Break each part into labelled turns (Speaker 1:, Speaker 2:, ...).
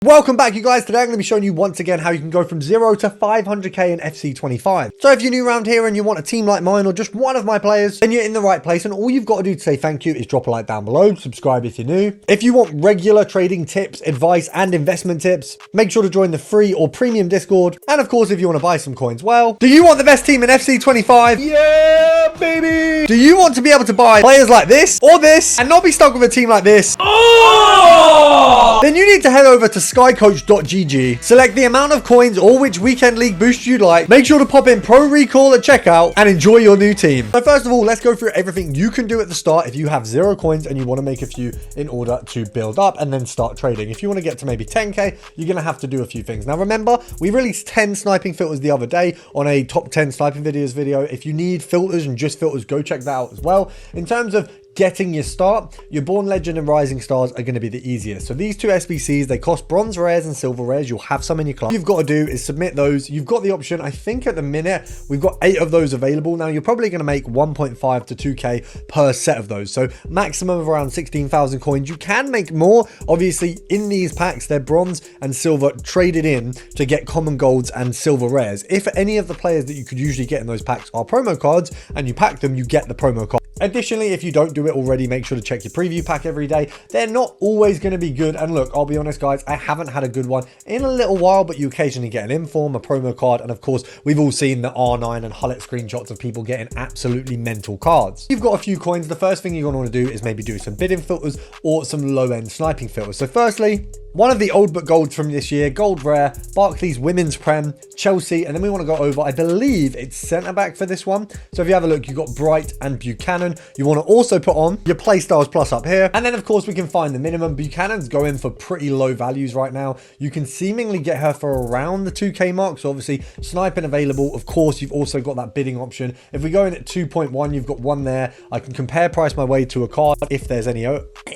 Speaker 1: Welcome back, you guys. Today I'm going to be showing you once again how you can go from 0 to 500k in FC 25. So if you're new around here and you want a team like mine or just one of my players, then you're in the right place, and all you've got to do to say thank you is drop a like down below, subscribe if you're new. If you want regular trading tips, advice and investment tips, make sure to join the free or premium Discord. And of course, if you want to buy some coins, well, do you want the best team in FC 25? Yeah, baby! Do you want to be able to buy players like this or this and not be stuck with a team like this? Oh! Then you need to head over to skycoach.gg, select the amount of coins or which weekend league boost you'd like, make sure to pop in Pro Recall at checkout and enjoy your new team. So first of all, let's go through everything you can do at the start if you have 0 coins and you want to make a few in order to build up and then start trading. If you want to get to maybe 10k, you're going to have to do a few things. Now remember, we released 10 sniping filters the other day on a top 10 sniping videos video. If you need filters and just filters, go check that out as well. In terms of getting your start, your Born Legend and Rising Stars are going to be the easiest. So these two SBCs, they cost bronze rares and silver rares. You'll have some in your club. All you've got to do is submit those. You've got the option, I think at the minute, we've got 8 of those available. Now you're probably going to make 1.5 to 2k per set of those. So maximum of around 16,000 coins. You can make more. Obviously in these packs, they're bronze and silver traded in to get common golds and silver rares. If any of the players that you could usually get in those packs are promo cards and you pack them, you get the promo card. Additionally, if you don't do it already, make sure to check your preview pack every day. They're not always going to be good. And look, I'll be honest, guys, I haven't had a good one in a little while, but you occasionally get an inform, a promo card. And of course, we've all seen the R9 and Hullet screenshots of people getting absolutely mental cards. You've got a few coins. The first thing you're going to want to do is maybe do some bidding filters or some low-end sniping filters. So firstly, one of the old but golds from this year, gold rare, Barclays Women's Prem, Chelsea, and then we want to go over, I believe it's centre back for this one. So if you have a look, you've got Bright and Buchanan. You want to also put on your Playstyles Plus up here. And then of course we can find the minimum. Buchanan's going for pretty low values right now. You can seemingly get her for around the 2k mark. So obviously sniping available. Of course, you've also got that bidding option. If we go in at 2.1, you've got one there. I can compare price my way to a card if there's any.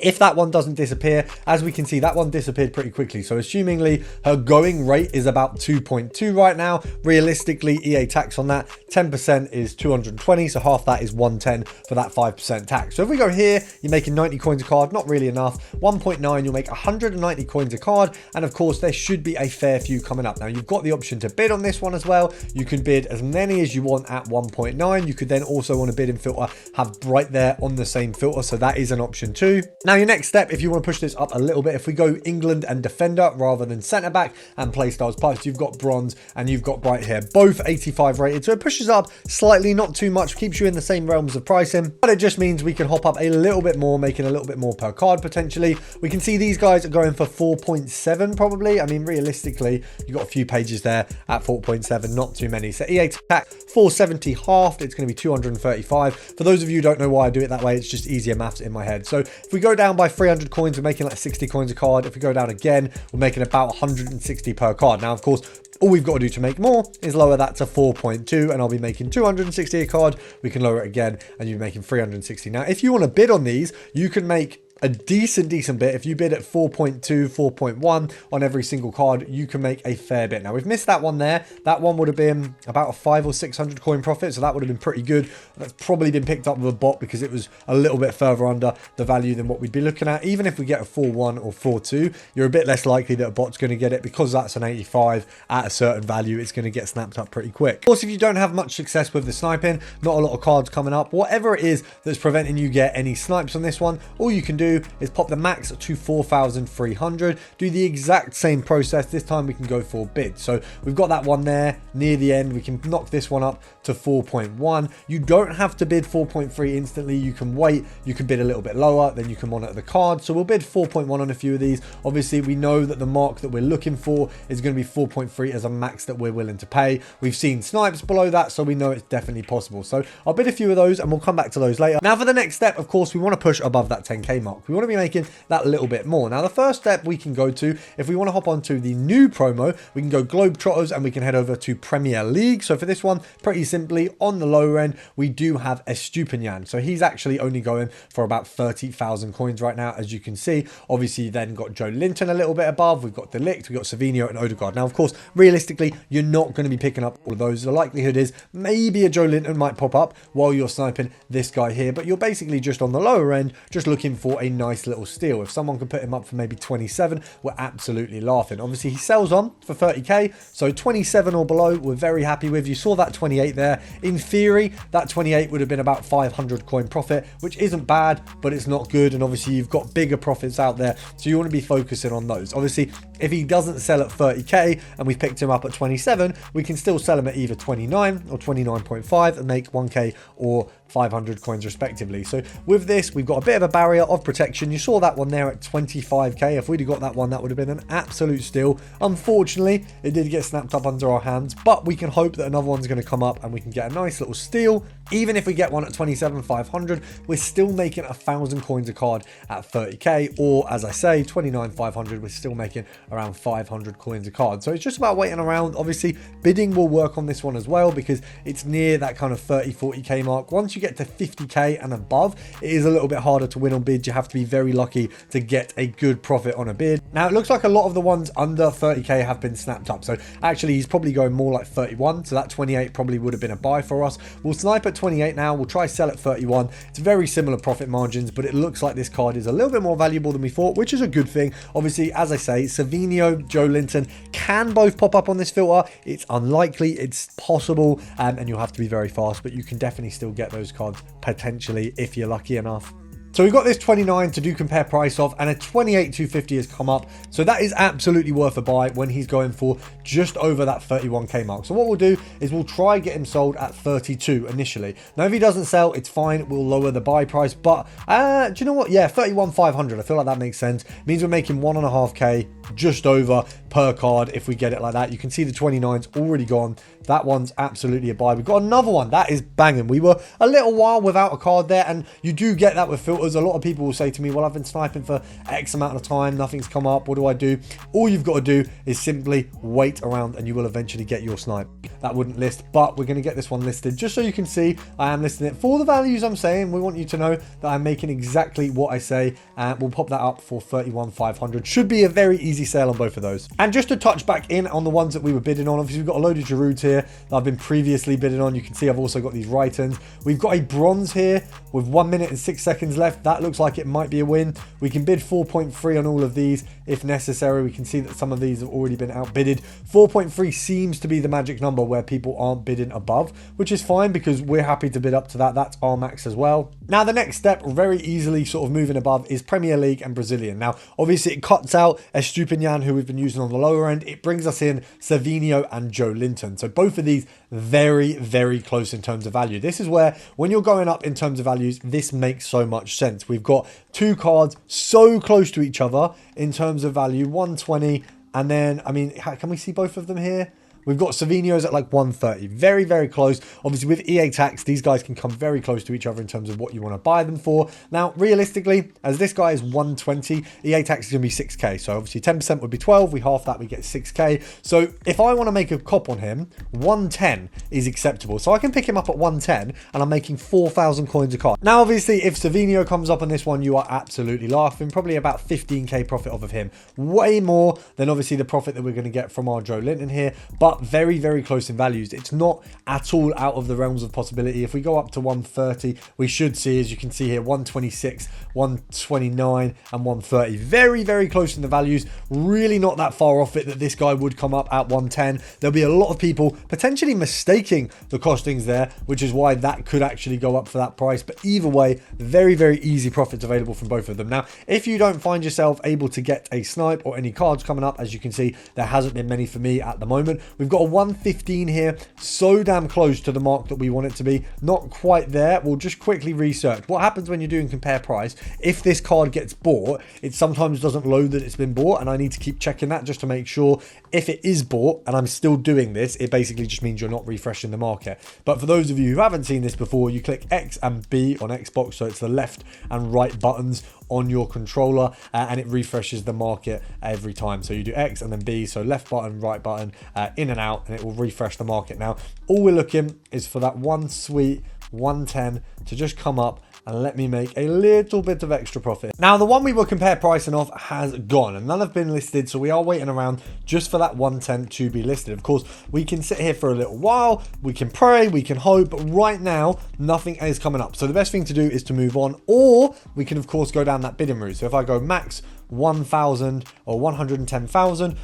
Speaker 1: If that one doesn't disappear, as we can see, that one disappeared pretty quickly. So assumingly her going rate is about 2.2 right now. Realistically, EA tax on that 10% is 220, so half that is 110 for that 5% tax. So if we go here, you're making 90 coins a card, not really enough. 1.9, you'll make 190 coins a card, and of course there should be a fair few coming up. Now you've got the option to bid on this one as well. You can bid as many as you want at 1.9. You could then also, on a bidding filter, have Bright there on the same filter, so that is an option too. Now your next step, if you want to push this up a little bit, if we go England and defender rather than centre back and Playstyles Plus, you've got bronze and you've got Bright here, both 85 rated, so it pushes up slightly, not too much, keeps you in the same realms of pricing, but it just means we can hop up a little bit more, making a little bit more per card potentially. We can see these guys are going for 4.7 probably. I mean, realistically, you've got a few pages there at 4.7, not too many. So EA tax 470 halved, it's going to be 235. For those of you who don't know why I do it that way, it's just easier maths in my head. So if we go down by 300 coins, we're making like 60 coins a card. If we go down again, we're making about 160 per card. Now, of course, all we've got to do to make more is lower that to 4.2, and I'll be making 260 a card. We can lower it again and you're making 360. Now, if you want to bid on these, you can make a decent bit. If you bid at 4.2, 4.1 on every single card, you can make a fair bit. Now we've missed that one there. That one would have been about a 500 or 600 coin profit, so that would have been pretty good. That's probably been picked up with a bot because it was a little bit further under the value than what we'd be looking at. Even if we get a 4.1 or 4.2, you're a bit less likely that a bot's going to get it, because that's an 85 at a certain value. It's going to get snapped up pretty quick. Of course, if you don't have much success with the sniping, not a lot of cards coming up, whatever it is that's preventing you get any snipes on this one, all you can do is pop the max to 4,300. Do the exact same process. This time we can go for bid. So we've got that one there near the end. We can knock this one up to 4.1. You don't have to bid 4.3 instantly. You can wait. You can bid a little bit lower, then you can monitor the card. So we'll bid 4.1 on a few of these. Obviously, we know that the mark that we're looking for is going to be 4.3 as a max that we're willing to pay. We've seen snipes below that, so we know it's definitely possible. So I'll bid a few of those and we'll come back to those later. Now for the next step, of course, we want to push above that 10k mark. We want to be making that little bit more. Now the first step we can go to, if we want to hop onto the new promo, we can go Globetrotters and we can head over to Premier League. So for this one, pretty simply, on the lower end, we do have Estupinian. So he's actually only going for about 30,000 coins right now, as you can see. Obviously, you then got Joe Linton a little bit above. We've got Delict, we've got Savinho and Odegaard. Now, of course, realistically, you're not going to be picking up all of those. The likelihood is maybe a Joe Linton might pop up while you're sniping this guy here, but you're basically just on the lower end, just looking for a a nice little steal. If someone could put him up for maybe 27, we're absolutely laughing. Obviously, he sells on for 30k, so 27 or below, we're very happy with. You saw that 28 there. In theory, that 28 would have been about 500 coin profit, which isn't bad, but it's not good. And obviously, you've got bigger profits out there, so you want to be focusing on those. Obviously, if he doesn't sell at 30k and we picked him up at 27, we can still sell him at either 29 or 29.5 and make 1k or 500 coins respectively. So with this, we've got a bit of a barrier of protection. You saw that one there at 25k. If we'd have got that one, that would have been an absolute steal. Unfortunately, it did get snapped up under our hands, but we can hope that another one's going to come up and we can get a nice little steal. Even if we get one at 27,500, we're still making 1,000 coins a card at 30k, or as I say, 29,500, we're still making around 500 coins a card. So it's just about waiting around. Obviously, bidding will work on this one as well because it's near that kind of 30, 40k mark. Once you get to 50k and above, it is a little bit harder to win on bids. You have to be very lucky to get a good profit on a bid. Now, it looks like a lot of the ones under 30k have been snapped up. So actually, he's probably going more like 31. So that 28 probably would have been a buy for us. We'll snipe at 28 now. We'll try sell at 31. It's very similar profit margins, but it looks like this card is a little bit more valuable than we thought, which is a good thing. Obviously, as I say, Savinho, Joe Linton can both pop up on this filter. It's unlikely, it's possible, and you'll have to be very fast, but you can definitely still get those cards potentially if you're lucky enough. So we've got this 29 to do compare price of, and a 28,250 has come up. So that is absolutely worth a buy when he's going for just over that 31k mark. So what we'll do is we'll try get him sold at 32 initially. Now, if he doesn't sell, it's fine. We'll lower the buy price. But do you know what? Yeah, 31,500. I feel like that makes sense. It means we're making 1.5k just over per card if we get it like that. You can see the 29's already gone. That one's absolutely a buy. We've got another one that is banging. We were a little while without a card there, and you do get that with filters. A lot of people will say to me, well, I've been sniping for X amount of time, nothing's come up, what do I do? All you've got to do is simply wait around and you will eventually get your snipe. That wouldn't list, but we're going to get this one listed just so you can see I am listing it for the values I'm saying. We want you to know that I'm making exactly what I say, and we'll pop that up for 31,500. Should be a very easy sale on both of those. And just to touch back in on the ones that we were bidding on, obviously we've got a load of Giroud here that I've been previously bidding on. You can see I've also got these right-ins. We've got a bronze here with 1 minute and 6 seconds left. That looks like it might be a win. We can bid 4.3 on all of these if necessary. We can see that some of these have already been outbidded. 4.3 seems to be the magic number where people aren't bidding above, which is fine because we're happy to bid up to that. That's our max as well. Now, the next step, very easily sort of moving above, is Premier League and Brazilian. Now, obviously, it cuts out Estupinian, who we've been using on the lower end. It brings us in Savinho and Joe Linton. So both of these very, very close in terms of value. This is where, when you're going up in terms of values, this makes so much sense. We've got two cards so close to each other in terms of value, 120, and then, I mean, can we see both of them here? We've got Savinho's at like 130. Very, very close. Obviously, with EA tax, these guys can come very close to each other in terms of what you want to buy them for. Now, realistically, as this guy is 120, EA tax is going to be 6k. So obviously 10% would be 12. We half that, we get 6k. So if I want to make a cop on him, 110 is acceptable. So I can pick him up at 110 and I'm making 4,000 coins a card. Now, obviously, if Savinho comes up on this one, you are absolutely laughing. Probably about 15k profit off of him. Way more than obviously the profit that we're going to get from our Joe Linton here. But very, very close in values. It's not at all out of the realms of possibility. If we go up to 130, we should see, as you can see here, 126, 129 and 130. Very, very close in the values. Really not that far off it that this guy would come up at 110. There'll be a lot of people potentially mistaking the costings there, which is why that could actually go up for that price. But either way, very, very easy profits available from both of them. Now, if you don't find yourself able to get a snipe or any cards coming up, as you can see, there hasn't been many for me at the moment. We've got a 115 here, so damn close to the mark that we want it to be. Not quite there. We'll just quickly research. What happens when you're doing compare price? If this card gets bought, it sometimes doesn't load that it's been bought, and I need to keep checking that just to make sure. If it is bought and I'm still doing this, it basically just means you're not refreshing the market. But for those of you who haven't seen this before, you click X and B on Xbox, so it's the left and right buttons on your controller, and it refreshes the market every time. So you do X and then B, so left button, right button, in and out, and it will refresh the market. Now, all we're looking is for that one sweet 110 to just come up and let me make a little bit of extra profit. Now, the one we were compare pricing off has gone, and none have been listed, so we are waiting around just for that 110 to be listed. Of course, we can sit here for a little while, we can pray, we can hope, but right now, nothing is coming up. So the best thing to do is to move on, or we can, of course, go down that bidding route. So if I go max 1,000 or 110,000,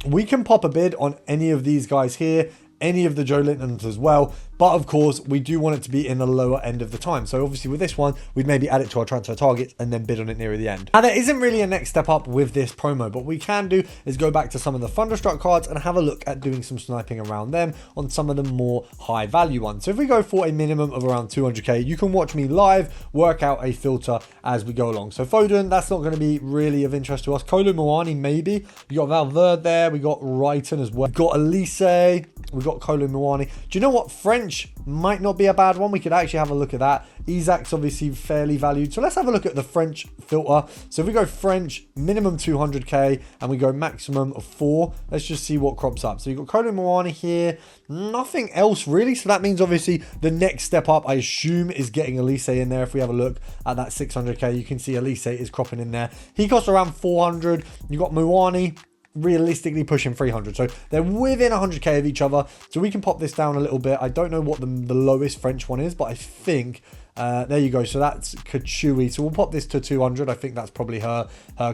Speaker 1: we can pop a bid on any of these guys here, any of the Joe Lintons as well. But of course, we do want it to be in the lower end of the time. So obviously with this one, we'd maybe add it to our transfer targets and then bid on it near the end. Now, there isn't really a next step up with this promo, but what we can do is go back to some of the Thunderstruck cards and have a look at doing some sniping around them on some of the more high value ones. So if we go for a minimum of around 200k, you can watch me live work out a filter as we go along. So Foden, that's not going to be really of interest to us. Kolo Muani, maybe. We got Valverde there. We got Wrighton as well. We got Elise. We got Kolo Muani. Do you know what? French might not be a bad one. We could actually have a look at that. Isaac's obviously fairly valued. So let's have a look at the French filter. So if we go French, minimum 200k, and we go maximum of 4, let's just see what crops up. So you've got Kolo Muani here. Nothing else really. So that means obviously the next step up, I assume, is getting Elise in there. If we have a look at that 600k, you can see Elise is cropping in there. He costs around 400. You got Muani realistically pushing 300, so they're within 100k of each other. So we can pop this down a little bit. I don't know what the lowest French one is, but I think there you go. So that's Kachui. So we'll pop this to 200. I think that's probably her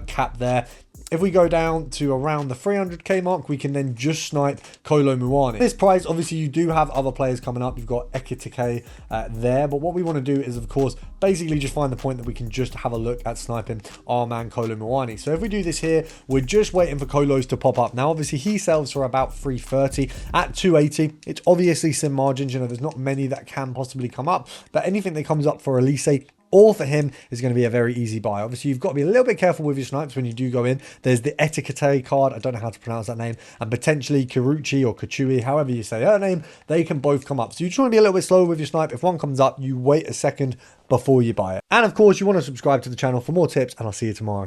Speaker 1: cap there. If we go down to around the 300k mark, we can then just snipe Kolo Muani. This price, obviously, you do have other players coming up. You've got Ekitike there, but what we want to do is, of course, basically just find the point that we can just have a look at sniping our man Kolo Muani. So if we do this here, we're just waiting for Kolos to pop up. Now, obviously, he sells for about 330 at 280. It's obviously sim margins. You know, there's not many that can possibly come up, but anything that comes up for Elise or for him is going to be a very easy buy. Obviously, you've got to be a little bit careful with your snipes when you do go in. There's the Etiquette card. I don't know how to pronounce that name. And potentially Kiruchi or Kachui, however you say her name, they can both come up. So you just want to be a little bit slower with your snipe. If one comes up, you wait a second before you buy it. And of course, you want to subscribe to the channel for more tips, and I'll see you tomorrow.